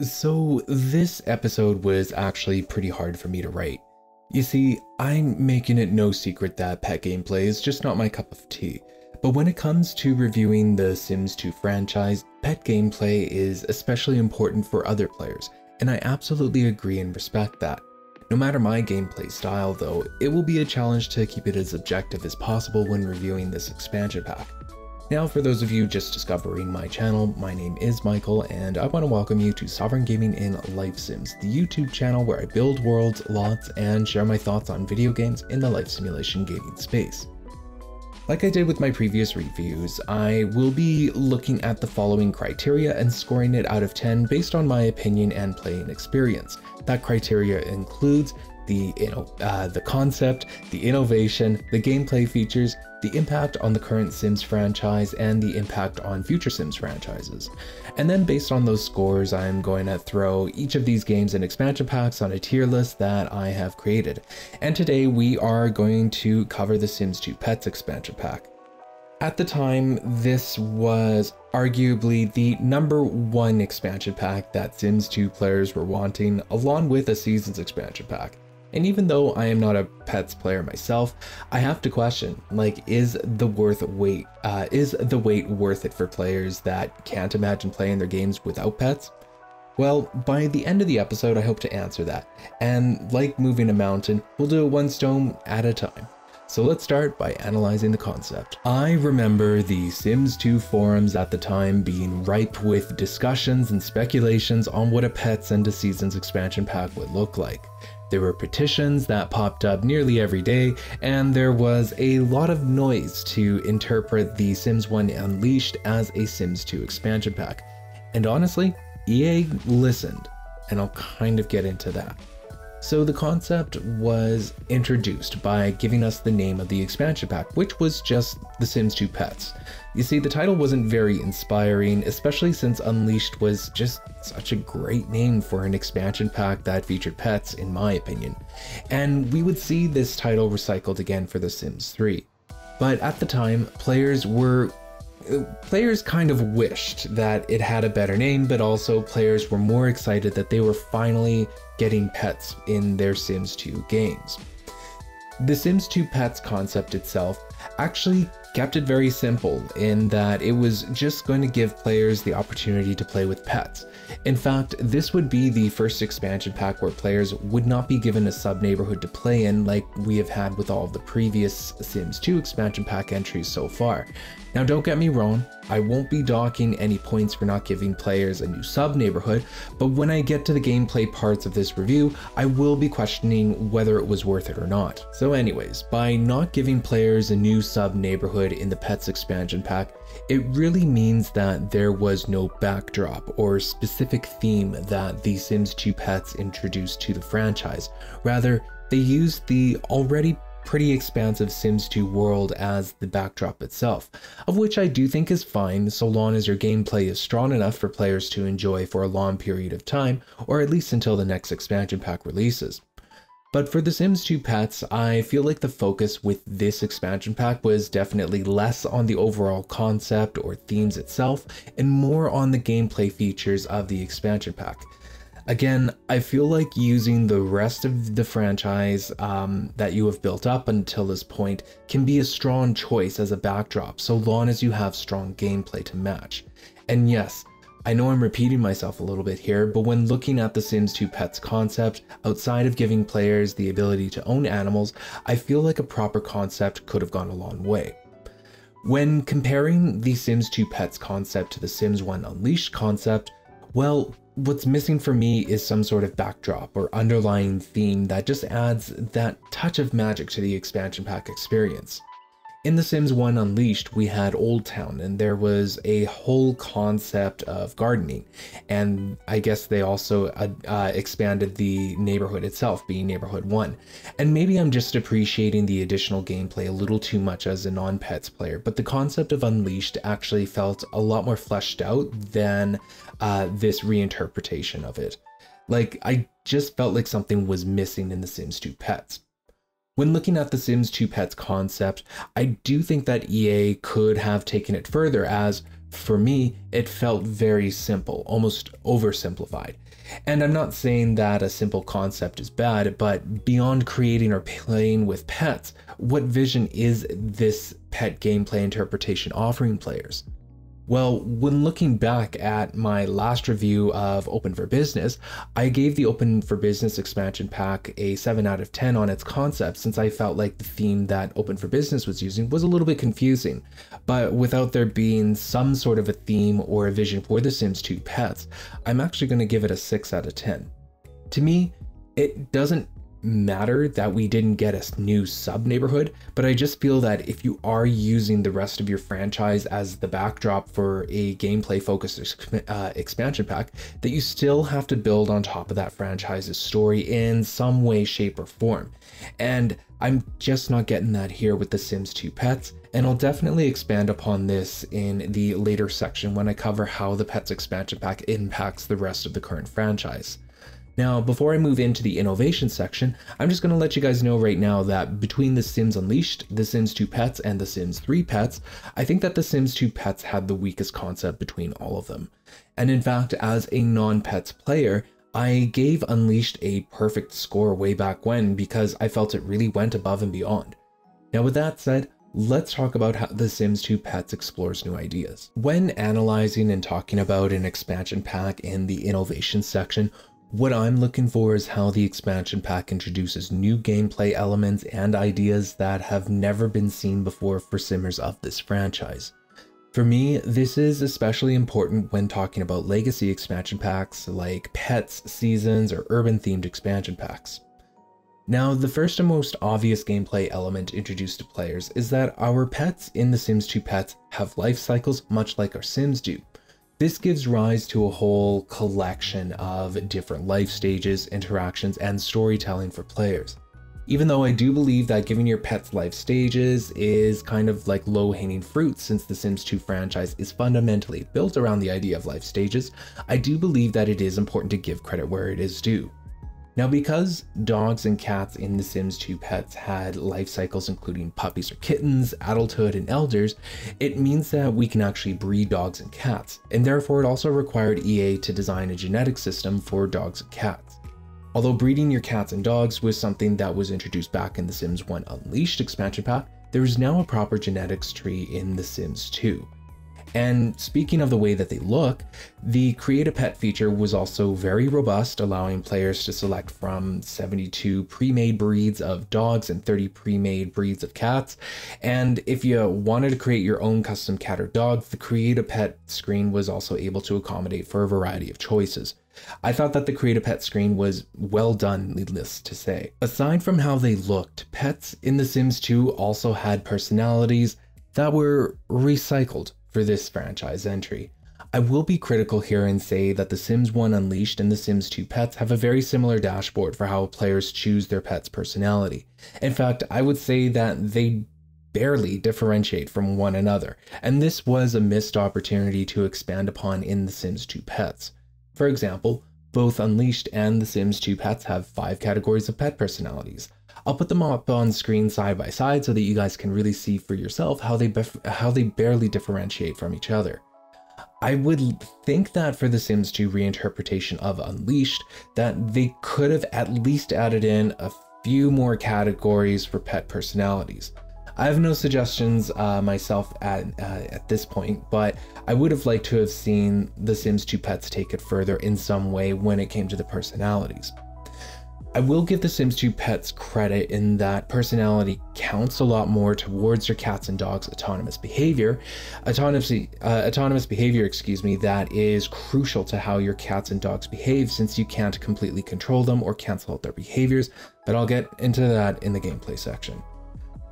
So this episode was actually pretty hard for me to write. You see, I'm making it no secret that pet gameplay is just not my cup of tea. But when it comes to reviewing the Sims 2 franchise, pet gameplay is especially important for other players, and I absolutely agree and respect that. No matter my gameplay style though, it will be a challenge to keep it as objective as possible when reviewing this expansion pack. Now, for those of you just discovering my channel, my name is Michael, and I want to welcome you to Sovereign Gaming in Life Sims, the YouTube channel where I build worlds, lots, and share my thoughts on video games in the life simulation gaming space. Like I did with my previous reviews, I will be looking at the following criteria and scoring it out of 10 based on my opinion and playing experience. That criteria includes the concept, the innovation, the gameplay features, the impact on the current Sims franchise, and the impact on future Sims franchises. And then based on those scores, I'm going to throw each of these games and expansion packs on a tier list that I have created. And today we are going to cover the Sims 2 Pets expansion pack. At the time, this was arguably the #1 expansion pack that Sims 2 players were wanting, along with a Seasons expansion pack. And even though I am not a pets player myself, I have to question, is the wait worth it for players that can't imagine playing their games without pets? Well, by the end of the episode, I hope to answer that. And like moving a mountain, we'll do it one stone at a time. So let's start by analyzing the concept. I remember the Sims 2 forums at the time being ripe with discussions and speculations on what a Pets and a Seasons expansion pack would look like. There were petitions that popped up nearly every day, and there was a lot of noise to interpret the Sims 1 Unleashed as a Sims 2 expansion pack. And honestly, EA listened, and I'll kind of get into that. So the concept was introduced by giving us the name of the expansion pack, which was just The Sims 2 Pets. You see, the title wasn't very inspiring, especially since Unleashed was just such a great name for an expansion pack that featured pets, in my opinion. And we would see this title recycled again for The Sims 3. But at the time, players kind of wished that it had a better name, but also players were more excited that they were finally getting pets in their Sims 2 games. The Sims 2 Pets concept itself actually kept it very simple in that it was just going to give players the opportunity to play with pets. In fact, this would be the first expansion pack where players would not be given a sub-neighborhood to play in like we have had with all of the previous Sims 2 expansion pack entries so far. Now don't get me wrong, I won't be docking any points for not giving players a new sub-neighborhood, but when I get to the gameplay parts of this review, I will be questioning whether it was worth it or not. So anyways, by not giving players a new sub-neighborhood in the Pets expansion pack, it really means that there was no backdrop or specific theme that the Sims 2 Pets introduced to the franchise. Rather, they used the already pretty expansive Sims 2 world as the backdrop itself, of which I do think is fine so long as your gameplay is strong enough for players to enjoy for a long period of time, or at least until the next expansion pack releases. But for The Sims 2 Pets, I feel like the focus with this expansion pack was definitely less on the overall concept or themes itself, and more on the gameplay features of the expansion pack. Again, I feel like using the rest of the franchise that you have built up until this point can be a strong choice as a backdrop, so long as you have strong gameplay to match. And yes, I know I'm repeating myself a little bit here, but when looking at the Sims 2 Pets concept, outside of giving players the ability to own animals, I feel like a proper concept could have gone a long way. When comparing the Sims 2 Pets concept to the Sims 1 Unleashed concept, well, what's missing for me is some sort of backdrop or underlying theme that just adds that touch of magic to the expansion pack experience. In The Sims 1 Unleashed, we had Old Town, and there was a whole concept of gardening, and I guess they also expanded the neighborhood itself, being Neighborhood 1. And maybe I'm just appreciating the additional gameplay a little too much as a non-Pets player, but the concept of Unleashed actually felt a lot more fleshed out than this reinterpretation of it. I just felt like something was missing in The Sims 2 Pets. When looking at the Sims 2 Pets concept, I do think that EA could have taken it further, as For me, it felt very simple, almost oversimplified. And I'm not saying that a simple concept is bad, but beyond creating or playing with pets, what vision is this pet gameplay interpretation offering players? Well, when looking back at my last review of Open for Business, I gave the Open for Business expansion pack a 7 out of 10 on its concept, since I felt like the theme that Open for Business was using was a little bit confusing. But without there being some sort of a theme or a vision for The Sims 2 pets, I'm actually going to give it a 6 out of 10. To me, it doesn't matter that we didn't get a new sub-neighborhood, but I just feel that if you are using the rest of your franchise as the backdrop for a gameplay-focused expansion pack, that you still have to build on top of that franchise's story in some way, shape, or form. And I'm just not getting that here with The Sims 2 Pets, and I'll definitely expand upon this in the later section when I cover how the Pets expansion pack impacts the rest of the current franchise. Now, before I move into the innovation section, I'm just going to let you guys know right now that between The Sims Unleashed, The Sims 2 Pets, and The Sims 3 Pets, I think that The Sims 2 Pets had the weakest concept between all of them. And in fact, as a non-Pets player, I gave Unleashed a perfect score way back when because I felt it really went above and beyond. Now with that said, let's talk about how The Sims 2 Pets explores new ideas. When analyzing and talking about an expansion pack in the innovation section, what I'm looking for is how the expansion pack introduces new gameplay elements and ideas that have never been seen before for simmers of this franchise. For me, this is especially important when talking about legacy expansion packs like Pets, Seasons, or urban-themed expansion packs. Now, the first and most obvious gameplay element introduced to players is that our pets in The Sims 2 Pets have life cycles much like our Sims do. This gives rise to a whole collection of different life stages, interactions, and storytelling for players. Even though I do believe that giving your pets life stages is kind of like low-hanging fruit since the Sims 2 franchise is fundamentally built around the idea of life stages, I do believe that it is important to give credit where it is due. Now, because dogs and cats in The Sims 2 Pets had life cycles including puppies or kittens, adulthood, and elders, it means that we can actually breed dogs and cats, and therefore it also required EA to design a genetic system for dogs and cats. Although breeding your cats and dogs was something that was introduced back in The Sims 1 Unleashed expansion pack, there is now a proper genetics tree in The Sims 2. And speaking of the way that they look, the Create a Pet feature was also very robust, allowing players to select from 72 pre-made breeds of dogs and 30 pre-made breeds of cats. And if you wanted to create your own custom cat or dog, the Create a Pet screen was also able to accommodate for a variety of choices. I thought that the Create a Pet screen was well done, needless to say. Aside from how they looked, pets in The Sims 2 also had personalities that were recycled for this franchise entry. I will be critical here and say that The Sims 1 Unleashed and The Sims 2 Pets have a very similar dashboard for how players choose their pet's personality. In fact, I would say that they barely differentiate from one another, and this was a missed opportunity to expand upon in The Sims 2 Pets. For example, both Unleashed and The Sims 2 Pets have 5 categories of pet personalities. I'll put them up on screen side by side so that you guys can really see for yourself how they barely differentiate from each other. I would think that for The Sims 2 reinterpretation of Unleashed, that they could have at least added in a few more categories for pet personalities. I have no suggestions myself at this point, but I would have liked to have seen The Sims 2 Pets take it further in some way when it came to the personalities. I will give The Sims 2 Pets credit in that personality counts a lot more towards your cats and dogs' autonomous behavior, that is crucial to how your cats and dogs behave since you can't completely control them or cancel out their behaviors, but I'll get into that in the gameplay section.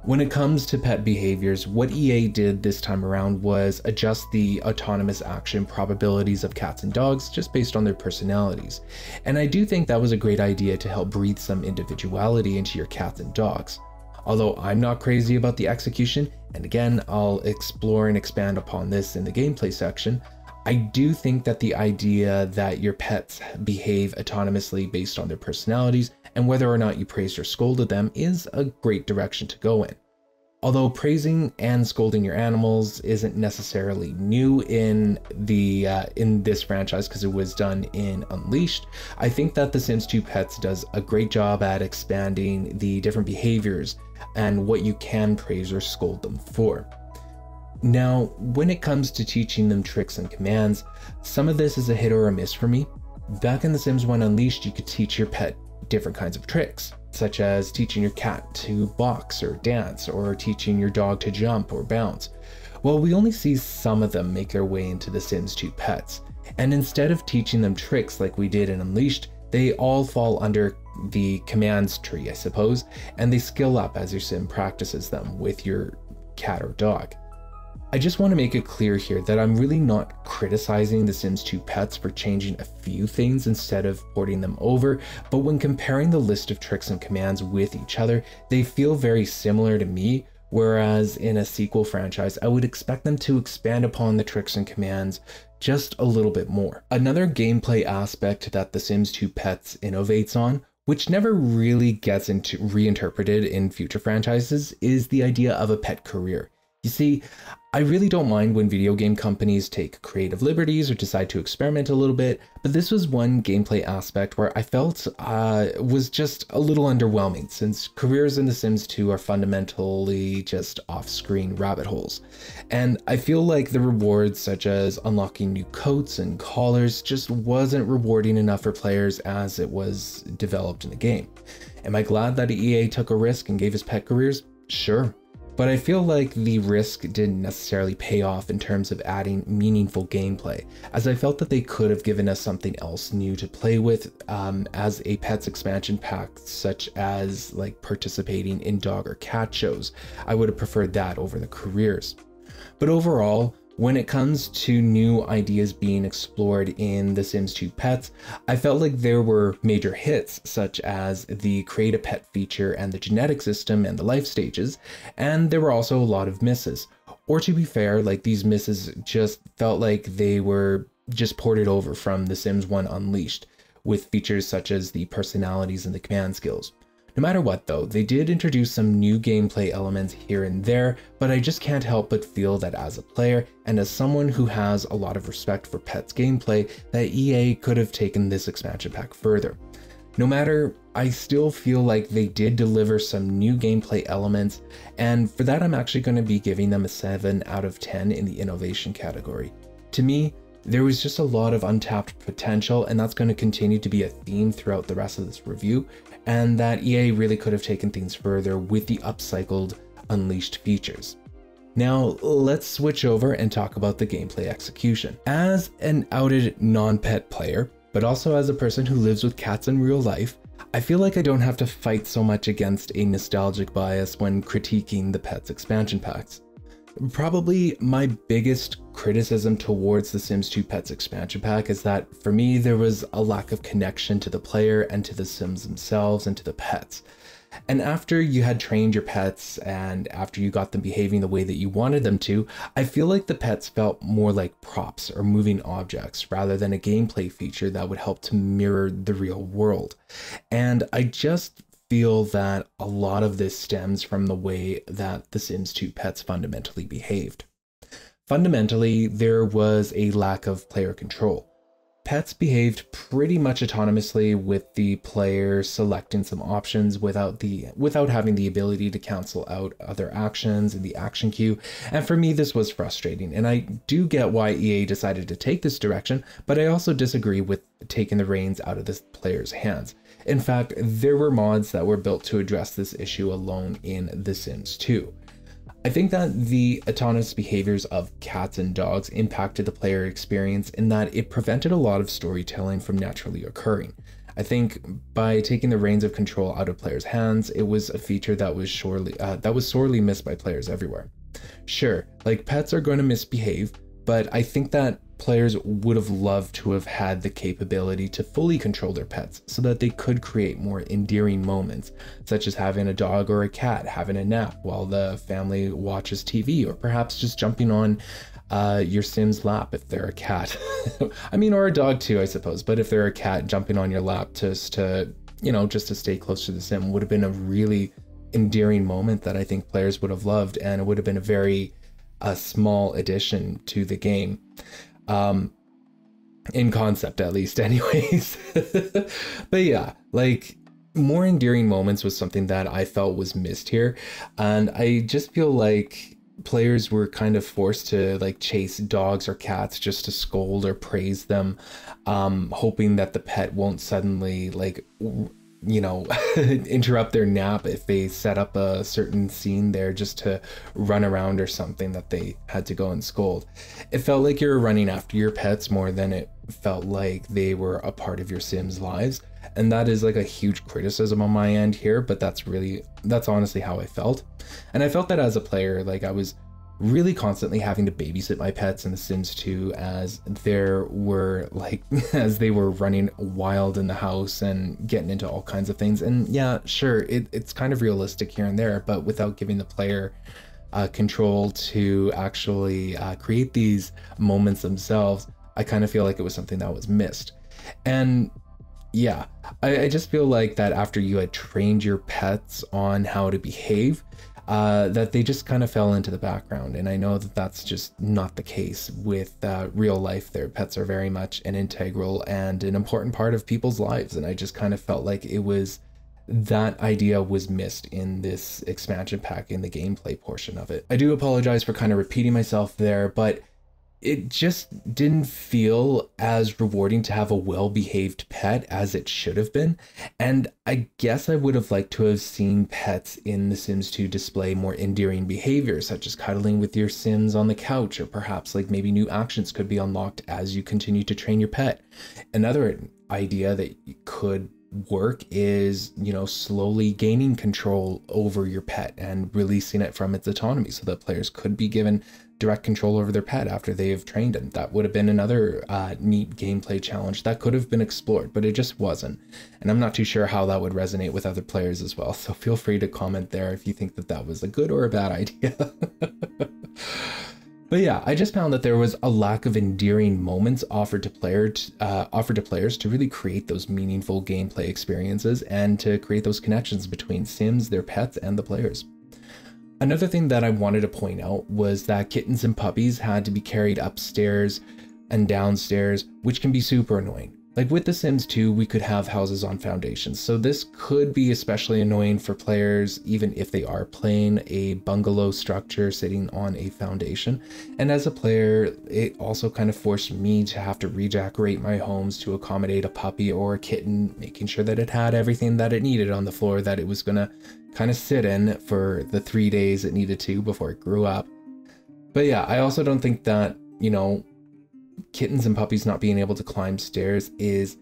When it comes to pet behaviors, what EA did this time around was adjust the autonomous action probabilities of cats and dogs just based on their personalities. And I do think that was a great idea to help breathe some individuality into your cats and dogs. Although I'm not crazy about the execution, and again, I'll explore and expand upon this in the gameplay section, I do think that the idea that your pets behave autonomously based on their personalities and whether or not you praised or scolded them is a great direction to go in. Although praising and scolding your animals isn't necessarily new in this franchise because it was done in Unleashed, I think that The Sims 2 Pets does a great job at expanding the different behaviors and what you can praise or scold them for. Now, when it comes to teaching them tricks and commands, some of this is a hit or a miss for me. Back in The Sims 1 Unleashed, you could teach your pet different kinds of tricks, such as teaching your cat to box or dance, or teaching your dog to jump or bounce. Well, we only see some of them make their way into The Sims 2 Pets, and instead of teaching them tricks like we did in Unleashed, they all fall under the commands tree, I suppose, and they skill up as your sim practices them with your cat or dog. I just want to make it clear here that I'm really not criticizing The Sims 2 Pets for changing a few things instead of porting them over, but when comparing the list of tricks and commands with each other, they feel very similar to me, whereas in a sequel franchise, I would expect them to expand upon the tricks and commands just a little bit more. Another gameplay aspect that The Sims 2 Pets innovates on, which never really gets reinterpreted in future franchises, is the idea of a pet career. You see, I really don't mind when video game companies take creative liberties or decide to experiment a little bit, but this was one gameplay aspect where I felt was just a little underwhelming, since careers in The Sims 2 are fundamentally just off-screen rabbit holes. And I feel like the rewards such as unlocking new coats and collars just wasn't rewarding enough for players as it was developed in the game. Am I glad that EA took a risk and gave us pet careers? Sure. But I feel like the risk didn't necessarily pay off in terms of adding meaningful gameplay, as I felt that they could have given us something else new to play with as a pets expansion pack, such as like participating in dog or cat shows. I would have preferred that over the careers. But overall, when it comes to new ideas being explored in The Sims 2 Pets, I felt like there were major hits, such as the create a pet feature and the genetic system and the life stages, and there were also a lot of misses. Or to be fair, like these misses just felt like they were just ported over from The Sims 1 Unleashed, with features such as the personalities and the command skills. No matter what though, they did introduce some new gameplay elements here and there, but I just can't help but feel that as a player, and as someone who has a lot of respect for Pets gameplay, that EA could have taken this expansion pack further. No matter, I still feel like they did deliver some new gameplay elements, and for that I'm actually going to be giving them a 7 out of 10 in the innovation category. To me, there was just a lot of untapped potential, and that's going to continue to be a theme throughout the rest of this review, and that EA really could have taken things further with the upcycled Unleashed features. Now, let's switch over and talk about the gameplay execution. As an outed non-pet player, but also as a person who lives with cats in real life, I feel like I don't have to fight so much against a nostalgic bias when critiquing the Pets expansion packs. Probably my biggest criticism towards the Sims 2 Pets expansion pack is that for me there was a lack of connection to the player and to the Sims themselves and to the pets. And after you had trained your pets and after you got them behaving the way that you wanted them to, I feel like the pets felt more like props or moving objects rather than a gameplay feature that would help to mirror the real world. And I just feel that a lot of this stems from the way that The Sims 2 Pets fundamentally behaved. Fundamentally, there was a lack of player control. Pets behaved pretty much autonomously, with the player selecting some options without having the ability to cancel out other actions in the action queue. And for me, this was frustrating, and I do get why EA decided to take this direction, but I also disagree with taking the reins out of the player's hands. In fact, there were mods that were built to address this issue alone in The Sims 2. I think that the autonomous behaviors of cats and dogs impacted the player experience in that it prevented a lot of storytelling from naturally occurring. I think by taking the reins of control out of players' hands, it was a feature that was sorely missed by players everywhere. Sure, like pets are going to misbehave, but I think that players would have loved to have had the capability to fully control their pets so that they could create more endearing moments, such as having a dog or a cat having a nap while the family watches TV, or perhaps just jumping on your Sim's lap if they're a cat. I mean, or a dog too, I suppose, but if they're a cat, jumping on your lap just to stay close to the Sim would have been a really endearing moment that I think players would have loved, and it would have been a very small addition to the game. In concept, at least, anyways. But yeah, like, more endearing moments was something that I felt was missed here. And I just feel like players were kind of forced to like chase dogs or cats just to scold or praise them, hoping that the pet won't suddenly like, you know, interrupt their nap if they set up a certain scene there just to run around or something that they had to go and scold. It felt like you were running after your pets more than it felt like they were a part of your Sims lives. And that is like a huge criticism on my end here, but that's honestly how I felt. And I felt that as a player, like I was really constantly having to babysit my pets in The Sims 2 as there were like, as they were running wild in the house and getting into all kinds of things. And yeah, sure, it's kind of realistic here and there, but without giving the player control to actually create these moments themselves, I kind of feel like it was something that was missed. And yeah, I just feel like that after you had trained your pets on how to behave, that they just kind of fell into the background. And I know that that's just not the case with real life. Their pets are very much an integral and an important part of people's lives. And I just kind of felt like that idea was missed in this expansion pack in the gameplay portion of it. I do apologize for kind of repeating myself there, but it just didn't feel as rewarding to have a well-behaved pet as it should have been. And I guess I would have liked to have seen pets in The Sims 2 display more endearing behavior, such as cuddling with your Sims on the couch, or perhaps like maybe new actions could be unlocked as you continue to train your pet. Another idea that could work is, you know, slowly gaining control over your pet and releasing it from its autonomy so that players could be given direct control over their pet after they have trained him. That would have been another neat gameplay challenge that could have been explored, but it just wasn't. And I'm not too sure how that would resonate with other players as well. So feel free to comment there if you think that that was a good or a bad idea. But yeah, I just found that there was a lack of endearing moments offered to players to really create those meaningful gameplay experiences and to create those connections between Sims, their pets, and the players. Another thing that I wanted to point out was that kittens and puppies had to be carried upstairs and downstairs, which can be super annoying. Like with The Sims 2, we could have houses on foundations, so this could be especially annoying for players even if they are playing a bungalow structure sitting on a foundation. And as a player, it also kind of forced me to have to redecorate my homes to accommodate a puppy or a kitten, making sure that it had everything that it needed on the floor that it was gonna kind of sit in for the 3 days it needed to before it grew up. But yeah, I also don't think that, you know, kittens and puppies not being able to climb stairs is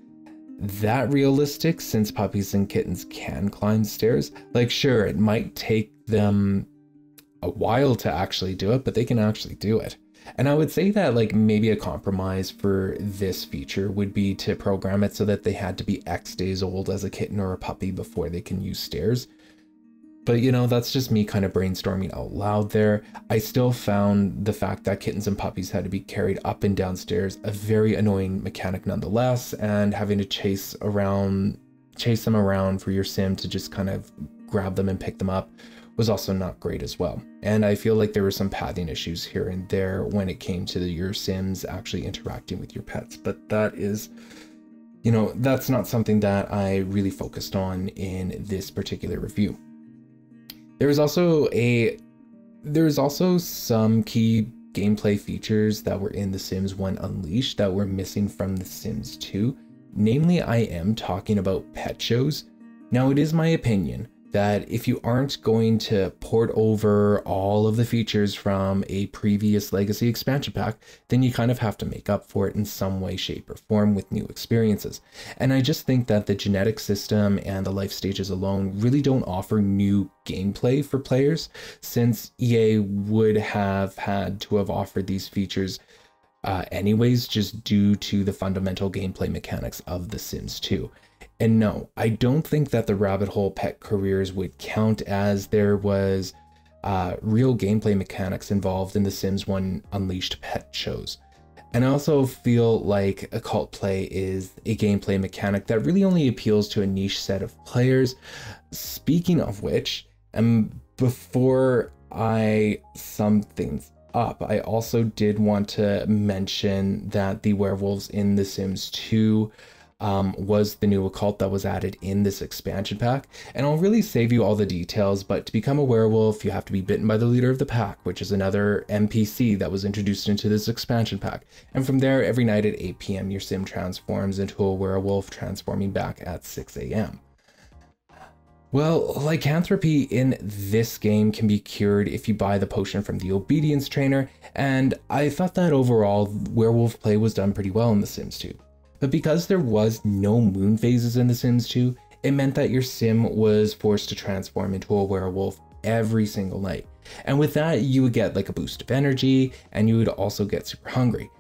that realistic, since puppies and kittens can climb stairs. Like, sure, it might take them a while to actually do it, but they can actually do it. And I would say that like maybe a compromise for this feature would be to program it so that they had to be X days old as a kitten or a puppy before they can use stairs. But you know, that's just me kind of brainstorming out loud there. I still found the fact that kittens and puppies had to be carried up and down stairs a very annoying mechanic nonetheless, and having to chase them around for your sim to just kind of grab them and pick them up was also not great as well. And I feel like there were some pathing issues here and there when it came to your Sims actually interacting with your pets. But that is, you know, that's not something that I really focused on in this particular review. There's also some key gameplay features that were in The Sims 1 Unleashed that were missing from The Sims 2. Namely, I am talking about pet shows. Now, it is my opinion that if you aren't going to port over all of the features from a previous Legacy expansion pack, then you kind of have to make up for it in some way, shape, or form with new experiences. And I just think that the genetic system and the life stages alone really don't offer new gameplay for players, since EA would have had to have offered these features anyways, just due to the fundamental gameplay mechanics of The Sims 2. And no, I don't think that the rabbit hole pet careers would count, as there was real gameplay mechanics involved in The Sims 1 Unleashed pet shows. And I also feel like occult play is a gameplay mechanic that really only appeals to a niche set of players. Speaking of which, And before I sum things up, I also did want to mention that the werewolves in The Sims 2 was the new occult that was added in this expansion pack. And I'll really save you all the details, but to become a werewolf, you have to be bitten by the leader of the pack, which is another NPC that was introduced into this expansion pack. And from there, every night at 8 p.m, your sim transforms into a werewolf, transforming back at 6 a.m. Well, lycanthropy in this game can be cured if you buy the potion from the obedience trainer, and I thought that overall, werewolf play was done pretty well in The Sims 2. But because there was no moon phases in The Sims 2, it meant that your sim was forced to transform into a werewolf every single night. And with that, you would get like a boost of energy, and you would also get super hungry.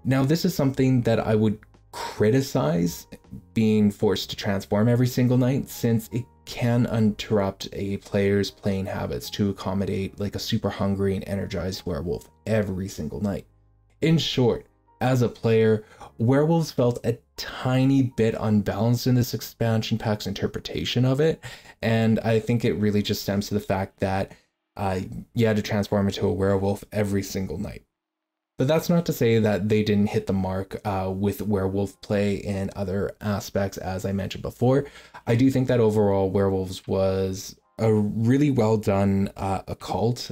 Now, this is something that I would criticize, being forced to transform every single night, since it can interrupt a player's playing habits to accommodate like a super hungry and energized werewolf every single night. In short, as a player, werewolves felt a tiny bit unbalanced in this expansion pack's interpretation of it, and I think it really just stems to the fact that you had to transform into a werewolf every single night. But that's not to say that they didn't hit the mark with werewolf play in other aspects, as I mentioned before. I do think that overall Werewolves was a really well done occult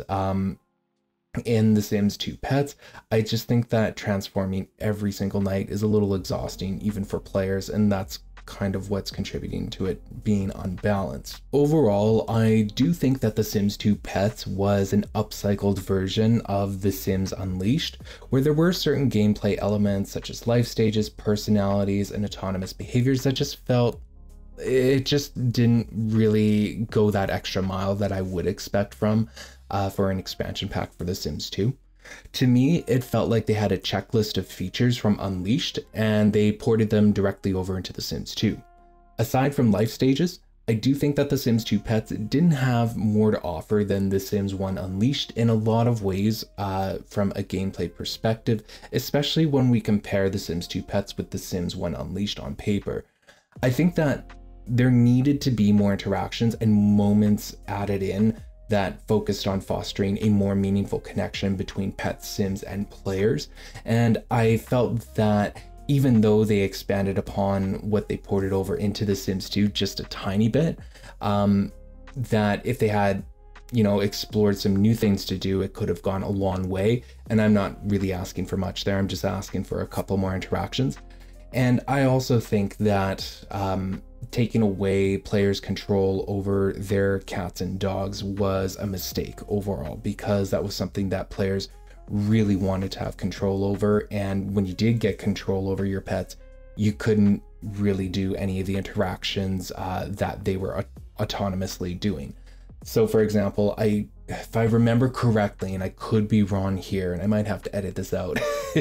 in The Sims 2 Pets. I just think that transforming every single night is a little exhausting, even for players, and that's kind of what's contributing to it being unbalanced. Overall, I do think that The Sims 2 Pets was an upcycled version of The Sims Unleashed, where there were certain gameplay elements such as life stages, personalities, and autonomous behaviors that just felt it just didn't really go that extra mile that I would expect from for an expansion pack for The Sims 2. To me, it felt like they had a checklist of features from Unleashed and they ported them directly over into The Sims 2. Aside from life stages, I do think that The Sims 2 Pets didn't have more to offer than The Sims 1 Unleashed in a lot of ways from a gameplay perspective, especially when we compare The Sims 2 Pets with The Sims 1 Unleashed on paper. I think that there needed to be more interactions and moments added in that focused on fostering a more meaningful connection between pet sims and players. And I felt that even though they expanded upon what they ported over into The Sims 2 just a tiny bit, that if they had, explored some new things to do, it could have gone a long way. And I'm not really asking for much there. I'm just asking for a couple more interactions. And I also think that taking away players' control over their cats and dogs was a mistake overall, because that was something that players really wanted to have control over. And when you did get control over your pets, you couldn't really do any of the interactions that they were autonomously doing. So for example, if I remember correctly, and I could be wrong here, and I might have to edit this out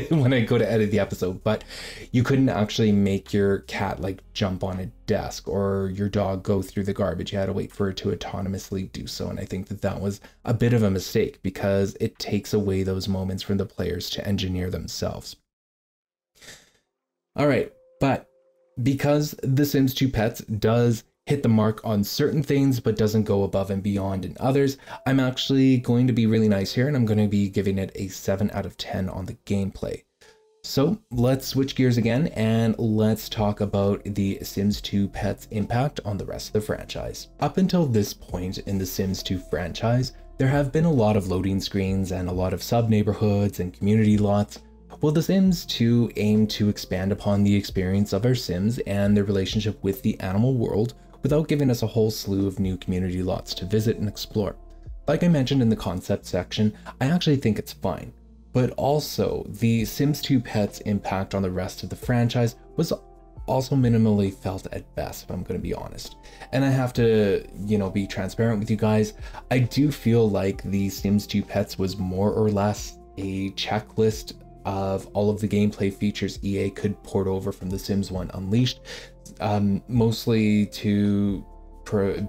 when I go to edit the episode, but you couldn't actually make your cat like jump on a desk or your dog go through the garbage. You had to wait for it to autonomously do so. And I think that that was a bit of a mistake, because it takes away those moments from the players to engineer themselves. All right, but because The Sims 2 Pets does hit the mark on certain things but doesn't go above and beyond in others, I'm actually going to be really nice here, and I'm going to be giving it a 7 out of 10 on the gameplay. So let's switch gears again and let's talk about The Sims 2 Pets' impact on the rest of the franchise. Up until this point in The Sims 2 franchise, there have been a lot of loading screens and a lot of sub-neighborhoods and community lots. Well, The Sims 2 aimed to expand upon the experience of our Sims and their relationship with the animal world without giving us a whole slew of new community lots to visit and explore. Like I mentioned in the concept section, I actually think it's fine. But also, The Sims 2 Pets' impact on the rest of the franchise was also minimally felt at best, if I'm going to be honest. And I have to, be transparent with you guys. I do feel like The Sims 2 Pets was more or less a checklist of all of the gameplay features EA could port over from The Sims 1 Unleashed, mostly to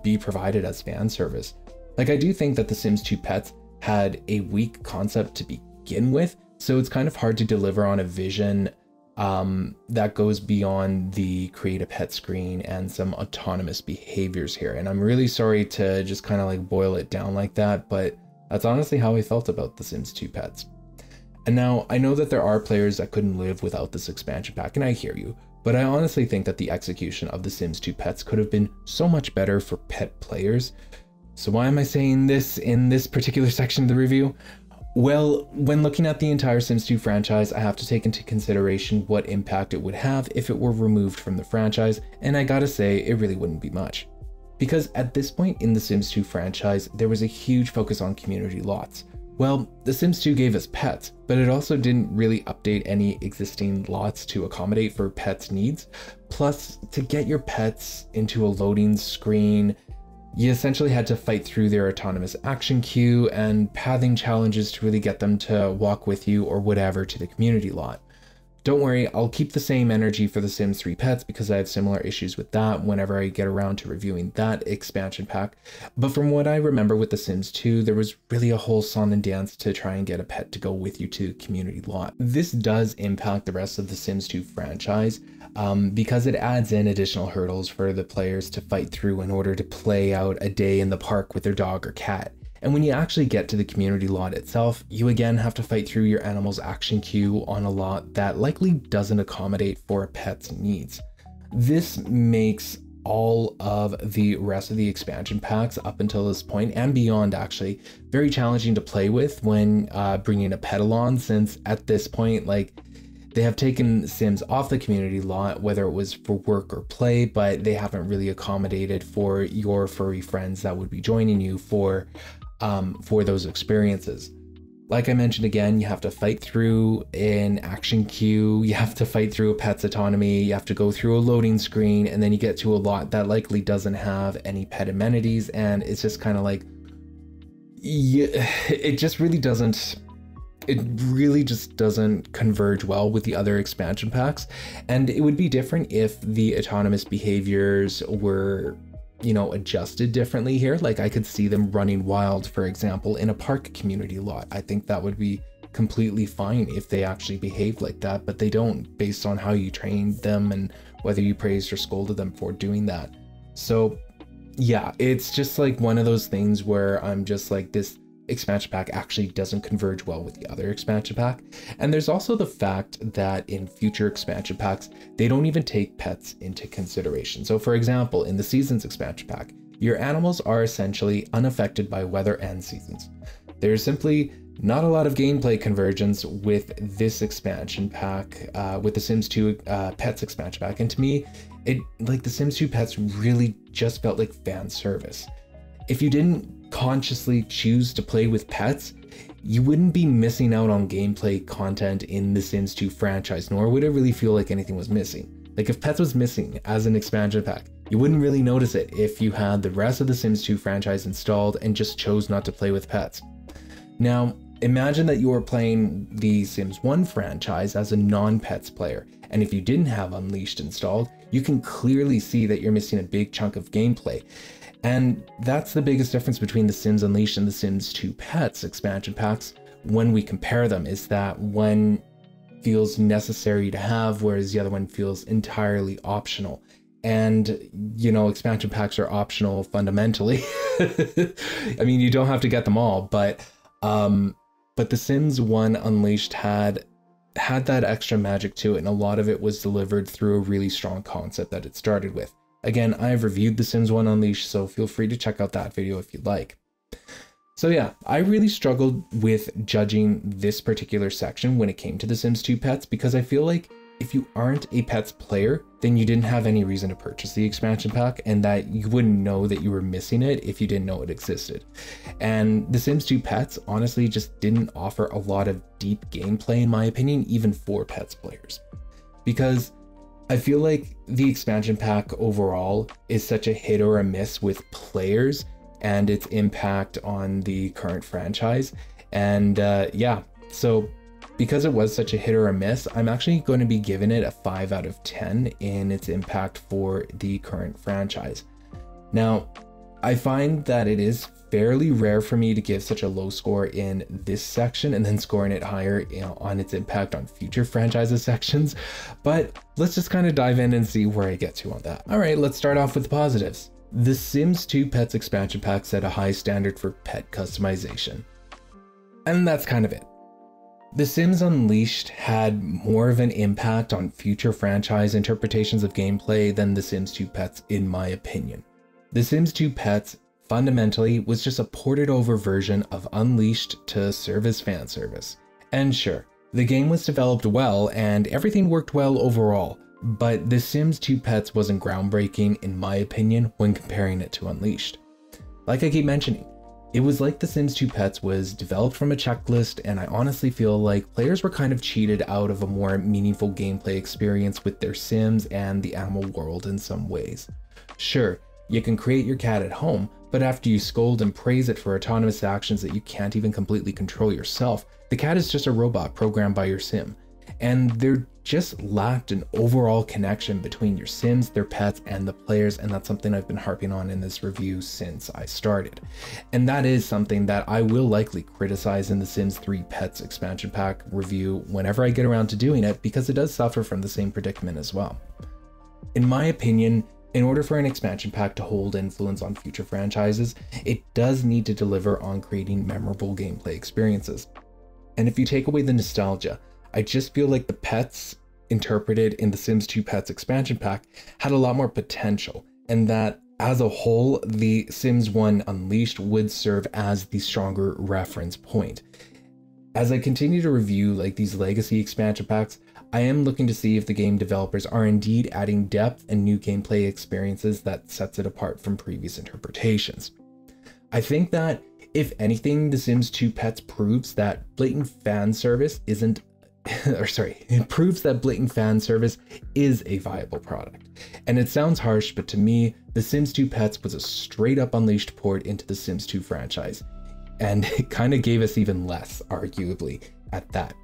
be provided as fan service. Like, I do think that The Sims 2 Pets had a weak concept to begin with, so it's kind of hard to deliver on a vision that goes beyond the create a pet screen and some autonomous behaviors here. And I'm really sorry to just kind of like boil it down like that, but that's honestly how I felt about The Sims 2 pets. And now I know that there are players that couldn't live without this expansion pack, and I hear you, but I honestly think that the execution of The Sims 2 pets could have been so much better for pet players. So why am I saying this in this particular section of the review? Well, when looking at the entire Sims 2 franchise, I have to take into consideration what impact it would have if it were removed from the franchise, and I gotta say, it really wouldn't be much. Because at this point in the Sims 2 franchise, there was a huge focus on community lots. Well, The Sims 2 gave us pets, but it also didn't really update any existing lots to accommodate for pets' needs. Plus, to get your pets into a loading screen, you essentially had to fight through their autonomous action queue and pathing challenges to really get them to walk with you or whatever to the community lot. Don't worry, I'll keep the same energy for The Sims 3 pets because I have similar issues with that whenever I get around to reviewing that expansion pack. But from what I remember with The Sims 2, there was really a whole song and dance to try and get a pet to go with you to the community lot. This does impact the rest of the Sims 2 franchise because it adds in additional hurdles for the players to fight through in order to play out a day in the park with their dog or cat. And when you actually get to the community lot itself, you again have to fight through your animal's action queue on a lot that likely doesn't accommodate for a pet's needs. This makes all of the rest of the expansion packs up until this point and beyond actually very challenging to play with when bringing a pet along, since at this point, like, they have taken Sims off the community lot, whether it was for work or play, but they haven't really accommodated for your furry friends that would be joining you for those experiences. Like I mentioned again, you have to fight through an action queue, you have to fight through a pet's autonomy, you have to go through a loading screen, and then you get to a lot that likely doesn't have any pet amenities, and it's just kind of like, yeah, it really just doesn't converge well with the other expansion packs. And it would be different if the autonomous behaviors were, you know, adjusted differently here. Like I could see them running wild, for example, in a park community lot. I think that would be completely fine if they actually behaved like that, but they don't, based on how you trained them and whether you praised or scolded them for doing that. So yeah, it's just like one of those things where I'm just like, this expansion pack actually doesn't converge well with the other expansion pack. And there's also the fact that in future expansion packs, they don't even take pets into consideration. So for example, in the seasons expansion pack, your animals are essentially unaffected by weather and seasons. There's simply not a lot of gameplay convergence with this expansion pack, with the Sims 2 pets expansion pack. And to me, the Sims 2 pets really just felt like fan service. If you didn't consciously choose to play with pets, you wouldn't be missing out on gameplay content in the Sims 2 franchise, nor would it really feel like anything was missing. Like if pets was missing as an expansion pack, you wouldn't really notice it if you had the rest of the Sims 2 franchise installed and just chose not to play with pets. Now, imagine that you were playing the Sims 1 franchise as a non-pets player, and if you didn't have Unleashed installed, you can clearly see that you're missing a big chunk of gameplay. And that's the biggest difference between the Sims Unleashed and the Sims 2 Pets expansion packs when we compare them, is that one feels necessary to have, whereas the other one feels entirely optional. And, you know, expansion packs are optional fundamentally. I mean, you don't have to get them all, but the Sims 1 Unleashed had that extra magic to it, and a lot of it was delivered through a really strong concept that it started with. Again, I've reviewed The Sims 1 Unleashed, so feel free to check out that video if you'd like. So yeah, I really struggled with judging this particular section when it came to The Sims 2 Pets, because I feel like if you aren't a Pets player, then you didn't have any reason to purchase the expansion pack, and that you wouldn't know that you were missing it if you didn't know it existed. And The Sims 2 Pets honestly just didn't offer a lot of deep gameplay, in my opinion, even for Pets players. Because I feel like the expansion pack overall is such a hit or a miss with players and its impact on the current franchise. And yeah, so because it was such a hit or a miss, I'm actually going to be giving it a 5 out of 10 in its impact for the current franchise. Now, I find that it is fairly rare for me to give such a low score in this section and then scoring it higher, on its impact on future franchises sections, but let's just kind of dive in and see where I get to on that. All right, let's start off with the positives. The Sims 2 Pets expansion pack set a high standard for pet customization. And that's kind of it. The Sims Unleashed had more of an impact on future franchise interpretations of gameplay than The Sims 2 Pets, in my opinion. The Sims 2 Pets fundamentally was just a ported over version of Unleashed to serve as fan service. And sure, the game was developed well and everything worked well overall, but The Sims 2 Pets wasn't groundbreaking in my opinion when comparing it to Unleashed. Like I keep mentioning, it was like The Sims 2 Pets was developed from a checklist, and I honestly feel like players were kind of cheated out of a more meaningful gameplay experience with their Sims and the animal world in some ways. Sure, you can create your cat at home, but after you scold and praise it for autonomous actions that you can't even completely control yourself, the cat is just a robot programmed by your Sim. And there just lacked an overall connection between your Sims, their pets, and the players, and that's something I've been harping on in this review since I started. And that is something that I will likely criticize in the Sims 3 Pets expansion pack review whenever I get around to doing it, because it does suffer from the same predicament as well. In my opinion, in order for an expansion pack to hold influence on future franchises, it does need to deliver on creating memorable gameplay experiences. And if you take away the nostalgia, I just feel like the pets interpreted in the Sims 2 Pets expansion pack had a lot more potential, and that as a whole, the Sims 1 Unleashed would serve as the stronger reference point. As I continue to review these legacy expansion packs, I am looking to see if the game developers are indeed adding depth and new gameplay experiences that sets it apart from previous interpretations. I think that, if anything, The Sims 2 Pets proves that blatant fan service isn't it proves that blatant fan service is a viable product. And it sounds harsh, but to me, The Sims 2 Pets was a straight up Unleashed port into the Sims 2 franchise. And it kind of gave us even less, arguably, at that.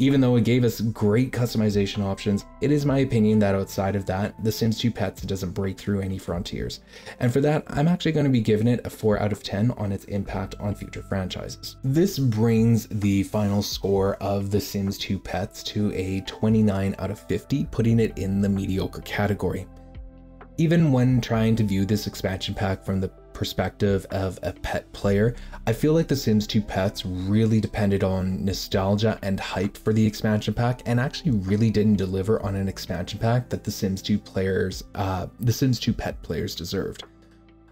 Even though it gave us great customization options, it is my opinion that outside of that, The Sims 2 Pets doesn't break through any frontiers. And for that, I'm actually going to be giving it a 4 out of 10 on its impact on future franchises. This brings the final score of The Sims 2 Pets to a 29 out of 50, putting it in the mediocre category. Even when trying to view this expansion pack from the perspective of a pet player, I feel like The Sims 2 Pets really depended on nostalgia and hype for the expansion pack, and actually really didn't deliver on an expansion pack that the Sims 2 Pet players deserved.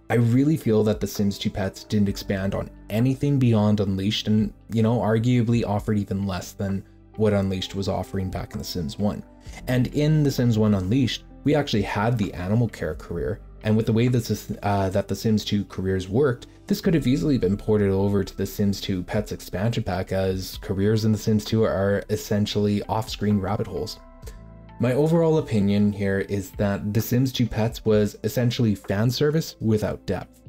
I really feel that The Sims 2 Pets didn't expand on anything beyond Unleashed, and arguably offered even less than what Unleashed was offering back in The Sims 1. And in The Sims 1 Unleashed, we actually had the animal care career, and with the way that the Sims 2 careers worked, this could have easily been ported over to the Sims 2 Pets expansion pack, as careers in the Sims 2 are essentially off-screen rabbit holes. My overall opinion here is that The Sims 2 Pets was essentially fan service without depth.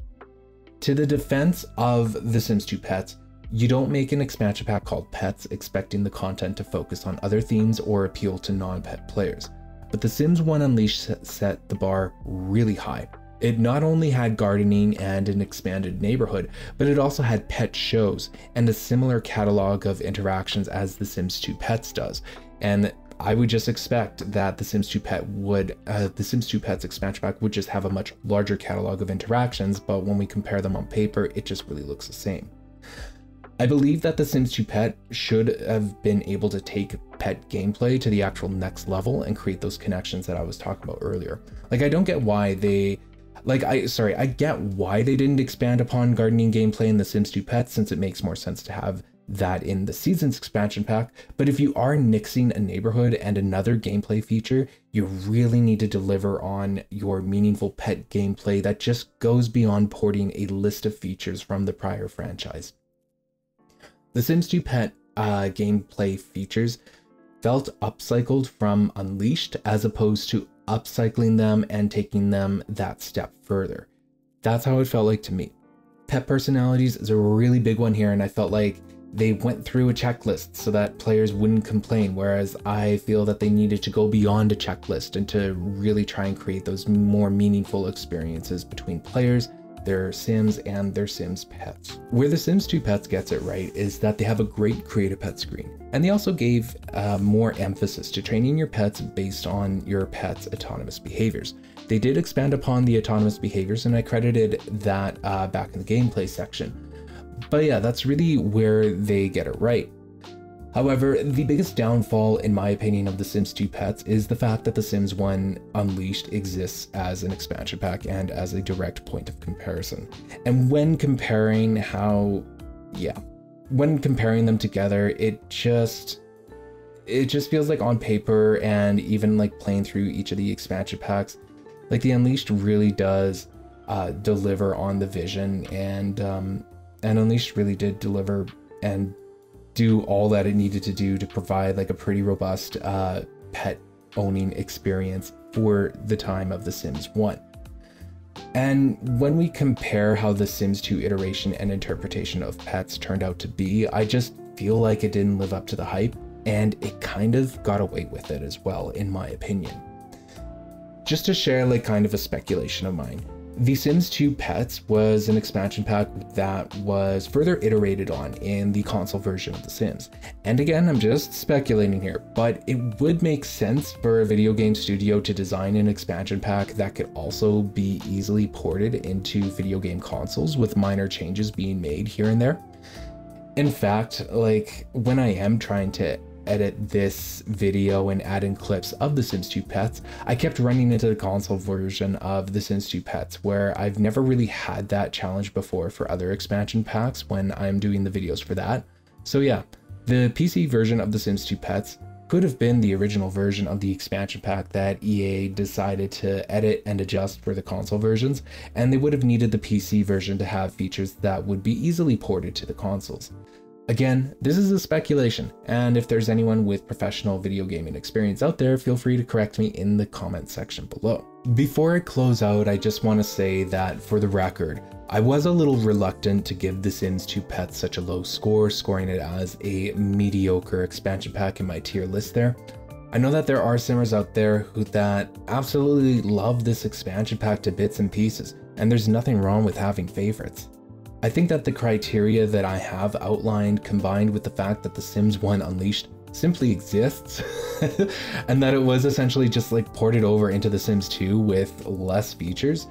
To the defense of The Sims 2 Pets, you don't make an expansion pack called Pets expecting the content to focus on other themes or appeal to non-pet players. But The Sims 1 Unleashed set the bar really high. It not only had gardening and an expanded neighborhood, but it also had pet shows and a similar catalog of interactions as The Sims 2 Pets does. And I would just expect that The Sims 2 Pets expansion pack would just have a much larger catalog of interactions, but when we compare them on paper, it just really looks the same. I believe that The Sims 2 Pet should have been able to take pet gameplay to the actual next level and create those connections that I was talking about earlier. I don't get why I get why they didn't expand upon gardening gameplay in The Sims 2 Pet, since it makes more sense to have that in the Seasons expansion pack, but if you are nixing a neighborhood and another gameplay feature, you really need to deliver on your meaningful pet gameplay that just goes beyond porting a list of features from the prior franchise. The Sims 2 Pet gameplay features felt upcycled from Unleashed, as opposed to upcycling them and taking them that step further. That's how it felt like to me. Pet personalities is a really big one here, and I felt like they went through a checklist so that players wouldn't complain, whereas I feel that they needed to go beyond a checklist and to really try and create those more meaningful experiences between players, their Sims and their Sims pets. Where the Sims 2 Pets gets it right is that they have a great create a pet screen, and they also gave more emphasis to training your pets based on your pet's autonomous behaviors. They did expand upon the autonomous behaviors, and I credited that back in the gameplay section. But yeah, that's really where they get it right. However, the biggest downfall, in my opinion, of The Sims 2 Pets is the fact that The Sims 1 Unleashed exists as an expansion pack and as a direct point of comparison. And when comparing when comparing them together, it just feels like on paper, and even like playing through each of the expansion packs, like the Unleashed really does deliver on the vision, and Unleashed really did deliver and do all that it needed to do to provide like a pretty robust pet owning experience for the time of The Sims 1. And when we compare how the Sims 2 iteration and interpretation of pets turned out to be, I just feel like it didn't live up to the hype, and it kind of got away with it as well, in my opinion. Just to share like kind of a speculation of mine, The Sims 2 Pets was an expansion pack that was further iterated on in the console version of The Sims. And again, I'm just speculating here, but it would make sense for a video game studio to design an expansion pack that could also be easily ported into video game consoles with minor changes being made here and there. In fact, like when I am trying to edit this video and add in clips of The Sims 2 Pets, I kept running into the console version of The Sims 2 Pets, where I've never really had that challenge before for other expansion packs when I'm doing the videos for that. So yeah, the PC version of The Sims 2 Pets could have been the original version of the expansion pack that EA decided to edit and adjust for the console versions, and they would have needed the PC version to have features that would be easily ported to the consoles. Again, this is a speculation, and if there's anyone with professional video gaming experience out there, feel free to correct me in the comment section below. Before I close out, I just want to say that, for the record, I was a little reluctant to give The Sims 2 Pets such a low score, scoring it as a mediocre expansion pack in my tier list there. I know that there are simmers out there that absolutely love this expansion pack to bits and pieces, and there's nothing wrong with having favorites. I think that the criteria that I have outlined, combined with the fact that The Sims 1 Unleashed simply exists, and that it was essentially just like ported over into The Sims 2 with less features,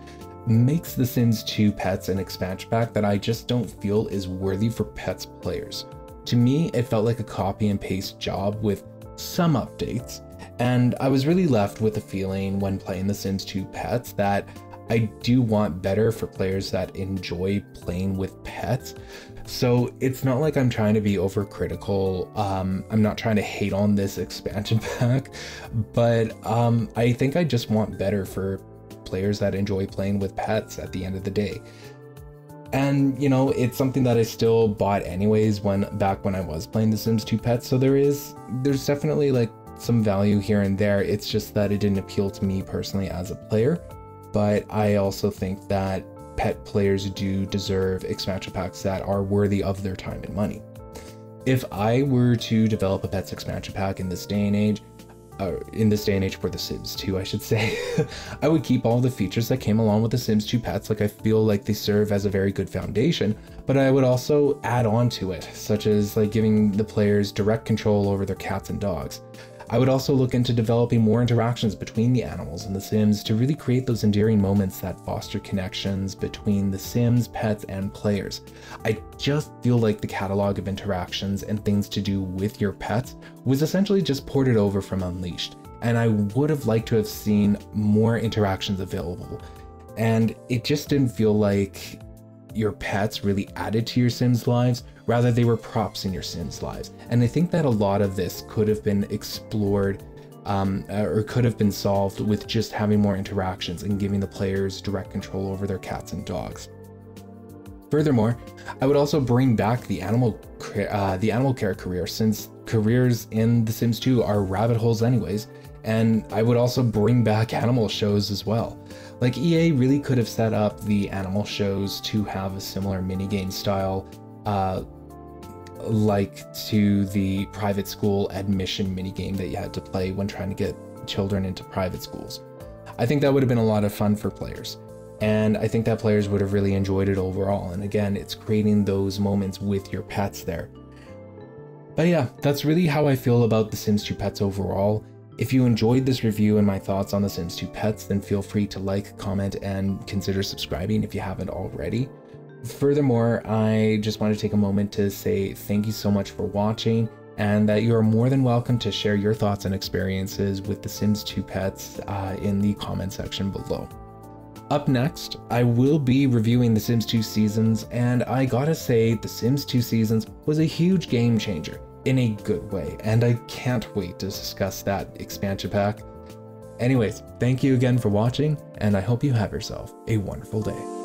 makes The Sims 2 Pets an expansion pack that I just don't feel is worthy for Pets players. To me, it felt like a copy and paste job with some updates, and I was really left with a feeling when playing The Sims 2 Pets that I do want better for players that enjoy playing with pets. So it's not like I'm trying to be overcritical. I'm not trying to hate on this expansion pack, but I think I just want better for players that enjoy playing with pets at the end of the day. And you know, it's something that I still bought anyways back when I was playing The Sims 2 Pets. So there's definitely like some value here and there. It's just that it didn't appeal to me personally as a player. But I also think that pet players do deserve expansion packs that are worthy of their time and money. If I were to develop a pets expansion pack in this day and age, for The Sims 2, I should say, I would keep all the features that came along with The Sims 2 Pets. Like, I feel like they serve as a very good foundation, but I would also add on to it, such as like giving the players direct control over their cats and dogs. I would also look into developing more interactions between the animals and the Sims to really create those endearing moments that foster connections between the Sims, pets, and players. I just feel like the catalog of interactions and things to do with your pets was essentially just ported over from Unleashed, and I would have liked to have seen more interactions available. And it just didn't feel like your pets really added to your Sims lives, rather they were props in your Sims lives. And I think that a lot of this could have been explored or could have been solved with just having more interactions and giving the players direct control over their cats and dogs. Furthermore, I would also bring back the animal care career, since careers in The Sims 2 are rabbit holes anyways, and I would also bring back animal shows as well. Like, EA really could have set up the animal shows to have a similar minigame style like to the private school admission minigame that you had to play when trying to get children into private schools. I think that would have been a lot of fun for players. And I think that players would have really enjoyed it overall. And again, it's creating those moments with your pets there. But yeah, that's really how I feel about The Sims 2 Pets overall. If you enjoyed this review and my thoughts on The Sims 2 Pets, then feel free to like, comment, and consider subscribing if you haven't already. Furthermore, I just want to take a moment to say thank you so much for watching, and that you are more than welcome to share your thoughts and experiences with The Sims 2 Pets in the comment section below. Up next, I will be reviewing The Sims 2 Seasons, and I gotta say, The Sims 2 Seasons was a huge game changer in a good way, and I can't wait to discuss that expansion pack. Anyways, thank you again for watching, and I hope you have yourself a wonderful day.